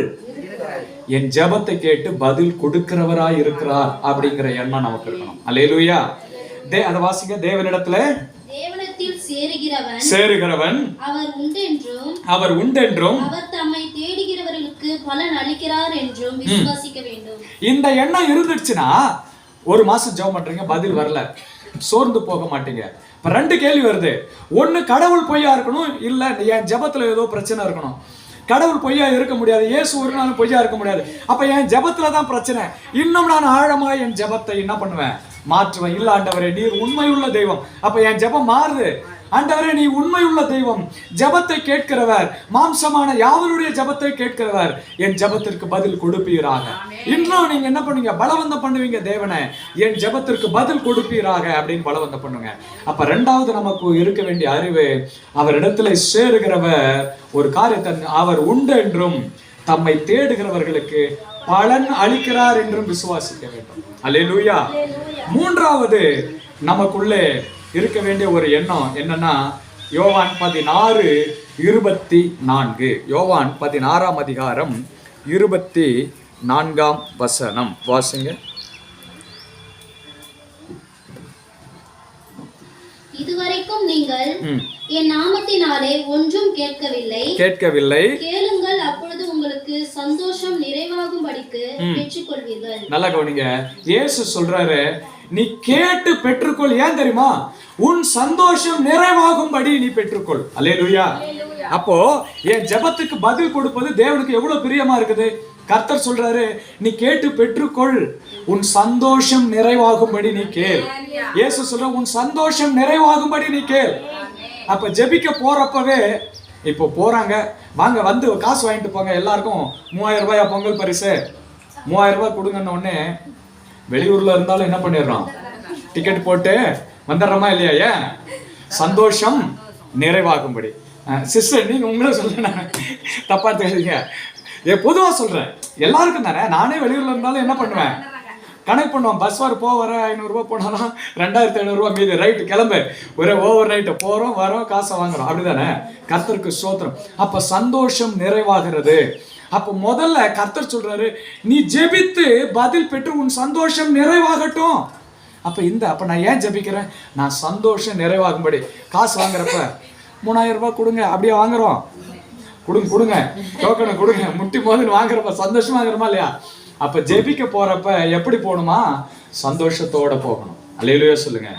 என் ஜெபத்தை கேட்டு பதில் கொடுக்கிறவராய் இருக்கிறார் அப்படிங்கிற எண்ணம் நமக்கு இருக்கணும். அல்லேலூயா. அத வாசிங்க. தேவனிடத்துல சேருகிறவன் அவர் உண்டென்றும் அவர் தம்மை தேடுகிறவர்களுக்கு பலன் அளிக்கிறார் என்றும் விசுவாசிக்க வேண்டும். இந்த எண்ணம் இருந்துச்சுன்னா ஒரு மாசம் ஜெபம் பண்றீங்க, பதில் வரல, சோர்ந்து போக மாட்டீங்க. இப்ப ரெண்டு கேள்வி வருது. ஒண்ணு, கடவுள் பொய்யா இருக்கணும், இல்ல என் ஜெபத்துல ஏதோ பிரச்சனை இருக்கணும். கடவுள் பொய்யா இருக்க முடியாது, இயேசு ஒரு நாள் பொய்யா இருக்க முடியாது. அப்ப என் ஜெபத்துல தான் பிரச்சனை. இன்னும் நான் ஆழமா என் ஜெபத்தை என்ன பண்ணுவேன்? மாற்றுவேன். இல்ல ஆண்டவரே, நீர் உண்மையுள்ள தெய்வம். அப்ப என் ஜெபம் மாறுது. ஆண்டவரே, நீ உண்மையுள்ள தெய்வம், ஜெபத்தை கேட்கிறவர், மாம்சமான யாவருடைய ஜெபத்தை கேட்கிறவர், என் ஜெபத்திற்கு பதில் கொடுப்பீராக. இன்னும் நீங்க என்ன பண்ணுவீங்க? பலவந்தம் பண்ணுவீங்க. தேவனே, என் ஜெபத்திற்கு பதில் கொடுப்பீராக அப்படின்னு பலவந்தம் பண்ணுங்க. அப்ப ரெண்டாவது நமக்கு இருக்க வேண்டிய அறிவு, அவரிடத்துல சேருகிறவர் ஒரு காரியத்தை அவர் உண்டு என்றும் தம்மை தேடுகிறவர்களுக்கு பலன் அளிக்கிறார் என்றும் விசுவாசிக்க வேண்டும். அல்லேலூயா. மூன்றாவது நமக்குள்ளே இருக்க வேண்டிய ஒரு எண்ணம் என்னன்னா, யோவான் 16:24, யோவான் 16ஆம் அதிகாரம் 24ஆம் வசனம் வாசிங்க. இதுவரைக்கும் நீங்கள் என் நாமத்தினாலே ஒன்றும் கேட்கவில்லை, கேளுங்கள், அப்பொழுது உங்களுக்கு சந்தோஷம் நிறைவாகும்படிக்கு பெற்றுக்கொள்வீர்கள். நல்லா கவனிங்க. இயேசு சொல்றாரு, நீ கேட்டு பெற்றுக்கொள். ஏன் தெரியுமா? உன் சந்தோஷம் நிறைவாகும்படி நீ பெற்றுக்கொள். அல்லேலூயா. அப்போ என் ஜெபத்துக்கு பதில் கொடுப்பது தேவனுக்கு எவ்வளவு பிரியமா இருக்குது. கர்த்தர் சொல்றாரு, நீ கேட்டு பெற்றுக்கொள், உன் சந்தோஷம் நிறைவாகும்படி நீ கேள். இயேசு சொல்ற, உன் சந்தோஷம் நிறைவாகும்படி நீ கேள். அப்ப ஜெபிக்க போறப்பவே, இப்போ போறாங்க, வாங்க வந்து காசு வாங்கிட்டு போங்க, எல்லாருக்கும் 3000 ரூபாயா பொங்கல் பரிசு, 3000 ரூபாய் கொடுங்கன்னு உடனே வெளியூர்ல இருந்தாலும் என்ன பண்ணிடுறோம்? டிக்கெட் போட்டு வந்துடுறோமா இல்லையா? ஏன்? சந்தோஷம் நிறைவாகும்படி. சிஸ்டர், நீங்க உங்களே சொல்லுங்க, தப்பா தெரியுங்க. பொதுவா சொல்றேன், எல்லாருக்கும் தானே. நானே வெளியூர்ல இருந்தாலும் என்ன பண்ணுவேன்? கனெக்ட் பண்ணுவோம். பஸ் வர போற 500 ரூபாய் போனாலும் 2500 ரூபாய் மீது. ரைட்டு, கிளம்பு, ஒரே ஓவர் நைட்டு போறோம் வரோம், காசை வாங்குறோம். அப்படிதானே? கர்த்தருக்கு ஸ்தோத்திரம். அப்ப சந்தோஷம் நிறைவாகிறது. அப்ப முதல்ல கர்த்தர் சொல்றாரு, நீ ஜெபித்து பதில் பெற்று உன் சந்தோஷம் நிறைவாகட்டும். அப்ப நான் ஏன் ஜெபிக்கிறேன்? நான் சந்தோஷம் நிறைவாகும்படி. காசு வாங்குறப்ப 3000 ரூபாய் கொடுங்க, அப்படியே வாங்குறோம், கொடுங்க, டோக்கனை கொடுங்க, முட்டி மோதுன்னு வாங்குறப்ப சந்தோஷமா வாங்குறோமா இல்லையா? அப்ப ஜெபிக்க போறப்ப எப்படி போகணுமா? சந்தோஷத்தோட போகணும். அல்லேலூயா சொல்லுங்க.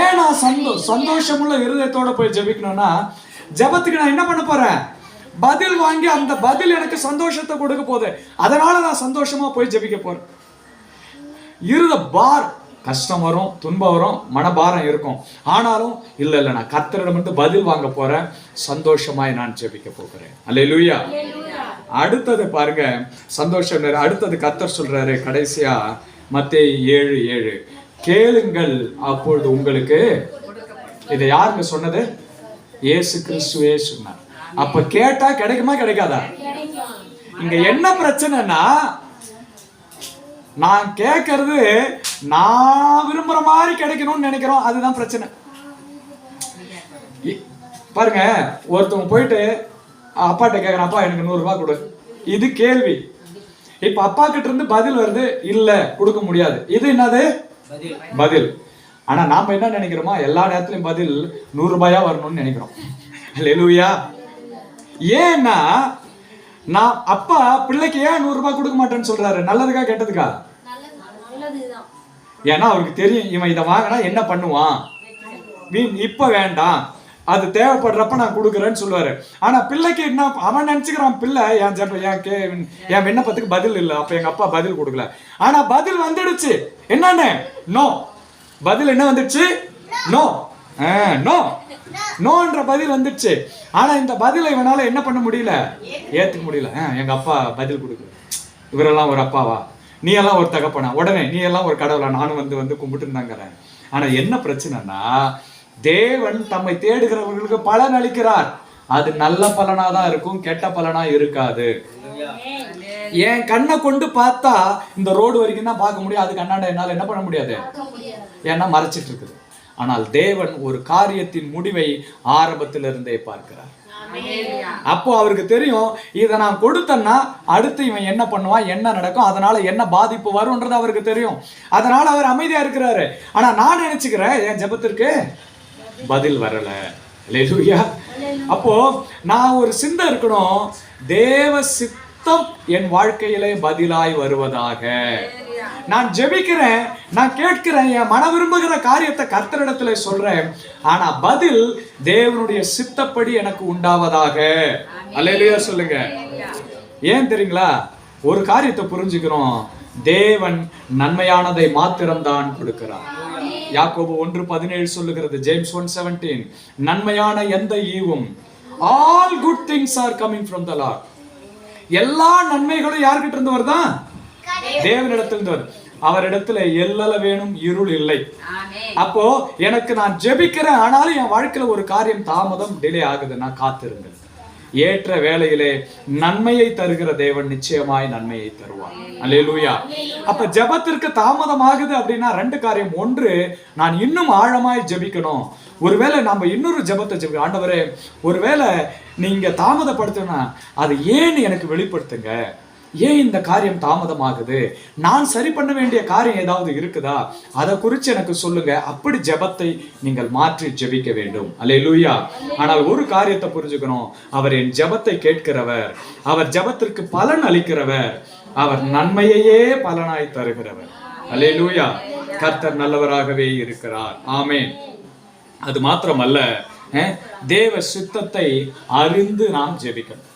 ஏன் நான் சந்தோஷமுள்ள இருதயத்தோட போய் ஜெபிக்கணும்னா, ஜெபத்துக்கு நான் என்ன பண்ண போறேன்? பதில் வாங்கி அந்த பதில் எனக்கு சந்தோஷத்தை கொடுக்க போகுது. அதனால நான் சந்தோஷமா போய் ஜெபிக்க போறேன். இருத பார், கஷ்டம் வரும், துன்பம் வரும், மனபாரம் இருக்கும். ஆனாலும் இல்ல நான் கர்த்தரிடம் வந்து பதில் வாங்க போறேன், சந்தோஷமாய் நான் ஜெபிக்க போகிறேன். அல்லேலூயா. அடுத்தது பாருங்க, சந்தோஷம். அடுத்தது கர்த்தர் சொல்றாரு கடைசியா, மத்தேயு 7:7, கேளுங்கள் அப்பொழுது உங்களுக்கு. இதை யாருங்க சொன்னது? இயேசு கிறிஸ்துவே சொன்னார். அப்ப கேட்டா கிடைக்குமா கிடைக்காதா? இங்க என்ன பிரச்சனைனா, நான் கேட்கறது நான் விரும்புற மாதிரி கிடைக்கணும்னு நினைக்கிறோம். அதுதான் பிரச்சனை. பாருங்க, ஒருத்தவங்க போயிட்டு அப்பாட்ட கேட்கறான், அப்பா எனக்கு 100 ரூபாய் கொடு. இது கேள்வி. இப்ப அப்பா கிட்ட இருந்து பதில் வருது, இல்ல கொடுக்க முடியாது. இது என்னது? பதில். ஆனா நாம என்ன நினைக்கிறோமா, எல்லா நேரத்திலும் பதில் 100 ரூபாயா வரணும்னு நினைக்கிறோம். அல்லேலூயா. ஏன்னா நான் அப்பா பிள்ளைக்கு ஏன் 100 ரூபாய் கொடுக்க மாட்டேன்னு சொல்றாரு? நல்லதுக்கா கெட்டதுக்கா? ஏன்னா அவருக்கு தெரியும் இவன் இதை வாங்கினா என்ன பண்ணுவான், இப்ப வேண்டாம், அது தேவைப்படுறப்ப நான் கொடுக்குறேன்னு சொல்லுவாரு. ஆனா பிள்ளைக்கு என்ன அவன் நினைச்சுக்கிறான், பிள்ளை என் விண்ணப்பத்துக்கு பதில் இல்லை, அப்ப எங்க அப்பா பதில் கொடுக்கல. ஆனா பதில் வந்துடுச்சு. என்னன்னு? நோ. பதில் என்ன வந்துடுச்சு? நோ. நோ நோன்ற பதில் வந்துடுச்சு. ஆனா இந்த பதிலை இவனால என்ன பண்ண முடியல, ஏத்துக்க முடியல. எங்க அப்பா பதில் கொடுக்கல, இவரெல்லாம் ஒரு அப்பாவா, நீ எல்லாம் ஒரு தகப்பனா, உடனே நீ எல்லாம் ஒரு கடவுளா, நானும் வந்து கும்பிட்டு இருந்தாங்கிறேன். ஆனா என்ன பிரச்சனைனா, தேவன் தம்மை தேடுகிறவர்களுக்கு பலன் அளிக்கிறார். அது நல்ல பலனாதான் இருக்கும், கெட்ட பலனா இருக்காது. என் கண்ணை கொண்டு பார்த்தா இந்த ரோடு வரைக்கும் தான் பார்க்க முடியும், அது கண்ணாண்ட என்னால என்ன பண்ண முடியாது, ஏன்னா மறைச்சிட்டு இருக்குது. ஆனால் தேவன் ஒரு காரியத்தின் முடிவை ஆரம்பத்திலிருந்தே பார்க்கிறார். அப்போ அவருக்கு தெரியும், இதை நான் கொடுத்தேன்னா அடுத்து இவன் என்ன பண்ணுவான், என்ன நடக்கும், அதனால என்ன பாதிப்பு வரும்ன்றது அவருக்கு தெரியும். அதனால அவர் அமைதியா இருக்கிறாரு. ஆனா நான் நினைச்சுக்கிறேன் என் ஜெபத்திற்கு பதில் வரல. அல்லேலூயா. அப்போ நான் ஒரு சிந்தை இருக்கணும், தேவ சித்தம் என் வாழ்க்கையிலே பதிலாய் வருவதாக. நான் ஜெபிக்கிறேன், நான் கேட்கிறேன், என் மன விரும்புகிற காரியத்தை கர்த்தரிடத்துல சொல்றேன், ஆனா பதில் தேவனுடைய சித்தப்படி எனக்கு உண்டாவதாக. அல்லேலூயா சொல்லுங்க. ஏன் தெரியுங்களா? ஒரு காரியத்தை புரிஞ்சுக்கிறோம், தேவன் நன்மையானதை மாத்திரம்தான் கொடுக்கிறார். யாக்கோபு 1:17 சொல்லுகிறது, ஜேம்ஸ் 1:17, நன்மையான எந்த ஈவும், all good things are coming from the Lord. எல்லா நன்மைகளும் யார்கிட்ட இருந்து வருதான்? தேவனிடத்திலிருந்து வருது. அவரிடத்துல எல்லல வேணும், இருள் இல்லை. அப்போ எனக்கு நான் ஜெபிக்கிறேன், ஆனாலும் என் வாழ்க்கையில ஒரு காரியம் தாமதம், டிலே ஆகுது, நான் காத்திருங்க. ஏற்ற வேளையிலே நன்மையை தருகிற தேவன் நிச்சயமாய் நன்மையை தருவார். அல்லேலூயா. அப்ப ஜெபத்திற்கு தாமதம் ஆகுது அப்படின்னா 2 காரியம். ஒன்று, நான் இன்னும் ஆழமாய் ஜெபிக்கணும். ஒருவேளை நம்ம இன்னொரு ஜெபத்தை ஜெபிக்க, ஆண்டவரே ஒருவேளை நீங்க தாமதப்படுத்தினா அது ஏன்னு எனக்கு வெளிப்படுத்துங்க, ஏன் இந்த காரியம் தாமதமாகுது, நான் சரி பண்ண வேண்டிய காரியம் ஏதாவது இருக்குதா, அதை குறித்து எனக்கு சொல்லுங்க. அப்படி ஜெபத்தை நீங்கள் மாற்றி ஜெபிக்க வேண்டும். அல்லேலூயா. ஆனால் ஒரு காரியத்தை புரிஞ்சுக்கணும், அவர் என் ஜெபத்தை கேட்கிறவர், அவர் ஜெபத்திற்கு பலன் அளிக்கிறவர், அவர் நன்மையையே பலனாய் தருகிறவர். அல்லேலூயா. கர்த்தர் நல்லவராகவே இருக்கிறார். ஆமென். அது மாத்திரமல்ல, தேவ சித்தத்தை அறிந்து நாம் ஜெபிக்கணும்.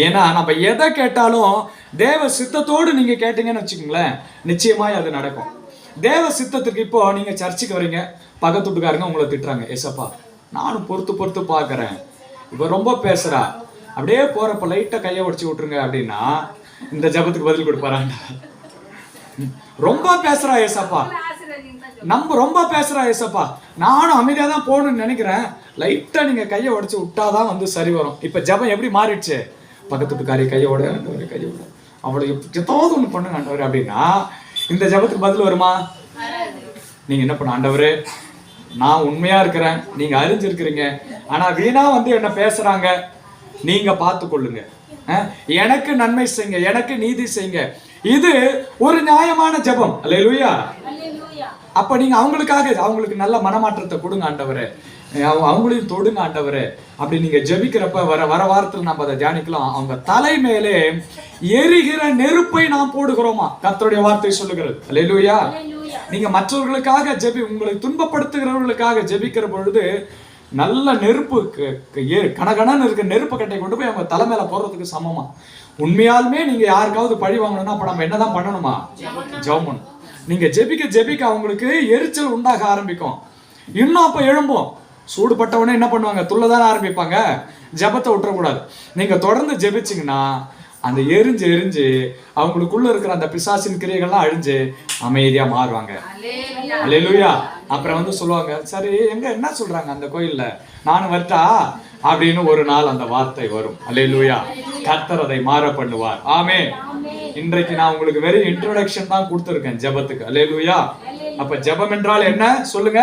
ஏன்னா நம்ம எதை கேட்டாலும் தேவ சித்தத்தோடு நீங்க கேட்டீங்கன்னு வச்சுக்கோங்களேன், நிச்சயமாய் அது நடக்கும். தேவ சித்தத்துக்கு இப்போ நீங்க சர்ச்சுக்கு வரீங்க, பக்கத்து வீட்டுக்காரங்க உங்களை திட்டுறாங்க, ஏசப்பா நானும் பொறுத்து பார்க்கறேன், இப்ப ரொம்ப பேசுறா, அப்படியே போறப்ப லைட்டா கையை உடைச்சு விட்டுருங்க அப்படின்னா இந்த ஜபத்துக்கு பதில் கொடுப்பாராண்டா. ரொம்ப பேசுறா ஏசப்பா, நம்ம ரொம்ப பேசுறா ஏசப்பா, நானும் அமைதியா தான் போகணும்னு நினைக்கிறேன், லைட்டா நீங்க கையை உடைச்சு விட்டாதான் வந்து சரி வரும். இப்ப ஜபம் எப்படி மாறிடுச்சு, பக்கத்து வீட்டுக்காரி கையோட கையோட அவளை ஏதாவது ஒண்ணு பண்ணுங்க ஆண்டவரே அப்படின்னா இந்த ஜபத்துக்கு பதில் வருமா? நீங்க என்ன பண்ண, ஆண்டவரே நான் உண்மையா இருக்கிறேன், நீங்க அறிஞ்சிருக்கிறீங்க, ஆனா வீணா வந்து என்ன பேசுறாங்க, நீங்க பார்த்து கொள்ளுங்க, எனக்கு நன்மை செய்யுங்க, எனக்கு நீதி செய்யுங்க. இது ஒரு நியாயமான ஜபம். அல்லேலூயா. அப்ப நீங்க அவங்களுக்கு நல்ல மனமாற்றத்தை கொடுங்க ஆண்டவரே, அவங்களையும் தொடுங்க ஆண்டவரே. அப்படி நீங்க ஜெபிக்கிறப்ப வர வாரத்தில் நம்ம அதை தியானிக்கலாம். அவங்க தலை மேலே எரிகிற நெருப்பை நாம் போடுகிறோமா, கர்த்தருடைய வார்த்தை சொல்லுகிறது. அல்லேலூயா. நீங்க மற்றவர்களுக்காக உங்களை துன்பப்படுத்துகிறவர்களுக்காக ஜெபிக்கிற பொழுது நல்ல நெருப்பு கணக்கணன்னு இருக்க நெருப்பு கட்டை கொண்டு போய் அவங்க தலை மேல போடுறதுக்கு சமமா. உண்மையாலுமே நீங்க யாருக்காவது பழி வாங்கணும்னா அப்ப நம்ம என்னதான் பண்ணணுமா, ஜெபம் பண்ணணும். நீங்க ஜெபிக்க அவங்களுக்கு எரிச்சல் உண்டாக ஆரம்பிக்கும். இன்னும் அப்ப எழும்போம், சூடுபட்டவனே என்ன பண்ணுவாங்க, துள்ளதானே ஆரம்பிப்பாங்க. ஜெபத்தை விட்டுறக்கூடாது. நீங்க தொடர்ந்து ஜெபிச்சிங்கன்னா அந்த எரிஞ்சு அவங்களுக்குள்ள இருக்கிற அந்த பிசாசின் கிரியைகள்லாம் அழிஞ்சு அமைதியா மாறுவாங்க. அல்லேலூயா. அப்புறம் வந்து சொல்லுவாங்க, சரி எங்க என்ன சொல்றாங்க அந்த கோயில்ல, நானும் வரட்டா அப்படின்னு ஒரு நாள் அந்த வார்த்தை வரும். அல்லேலூயா. கர்த்தர் அதை மாற பண்ணுவார். ஆமென். இன்றைக்கு நான் உங்களுக்கு வெறும் இன்ட்ரோடக்ஷன் தான் கொடுத்துருக்கேன் ஜெபத்துக்கு. அல்லேலூயா. அப்ப ஜெபம் என்றால் என்ன சொல்லுங்க.